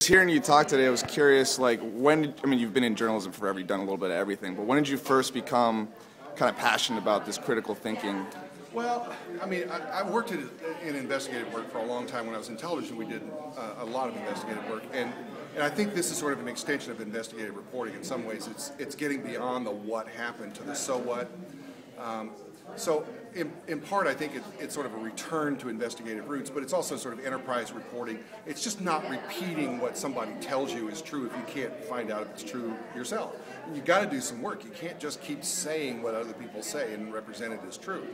Hearing you talk today, I was curious, like, I mean, you've been in journalism forever, you've done a little bit of everything, but when did you first become kind of passionate about this critical thinking? Well, I mean, I worked in investigative work for a long time. When I was in television, we did a lot of investigative work, and I think this is sort of an extension of investigative reporting. In some ways, it's getting beyond the what happened to the so what. So in part, I think it's sort of a return to investigative roots, but it's also sort of enterprise reporting. It's just not repeating what somebody tells you is true if you can't find out if it's true yourself. You've got to do some work. You can't just keep saying what other people say and represent it as true.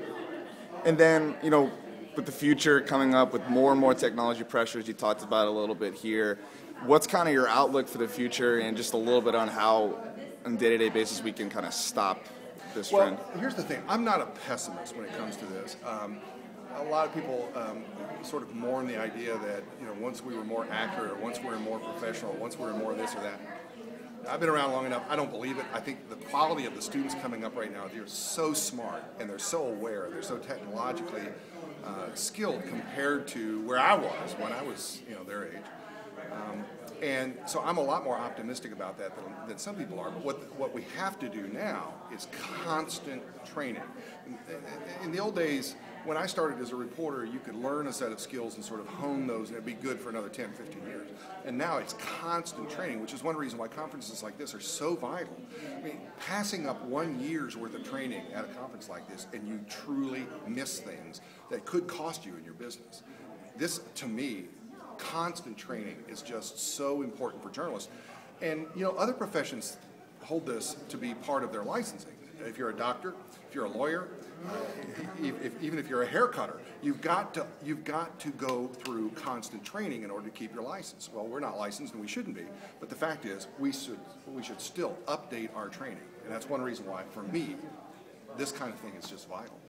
And then, you know, with the future coming up with more and more technology pressures, you talked about a little bit here, what's kind of your outlook for the future and just a little bit on how on a day-to-day basis we can kind of stop this trend? Well, here's the thing. I'm not a pessimist when it comes to this. A lot of people sort of mourn the idea that, you know, once we were more accurate, or once we were more professional, once we were more this or that. I've been around long enough. I don't believe it. I think the quality of the students coming up right now, they're so smart and they're so aware. They're so technologically skilled compared to where I was when I was, you know, their age. And so I'm a lot more optimistic about that than some people are. But what we have to do now is constant training. In the old days, when I started as a reporter, you could learn a set of skills and sort of hone those, and it'd be good for another 10, 15 years. And now it's constant training, which is one reason why conferences like this are so vital. I mean, passing up 1 year's worth of training at a conference like this, and you truly miss things that could cost you in your business. This, to me, constant training is just so important for journalists. And, you know, other professions hold this to be part of their licensing. If you're a doctor, if you're a lawyer, even if you're a hair cutter, you've got to go through constant training in order to keep your license. Well, we're not licensed and we shouldn't be, but the fact is we should still update our training. And that's one reason why, for me, this kind of thing is just vital.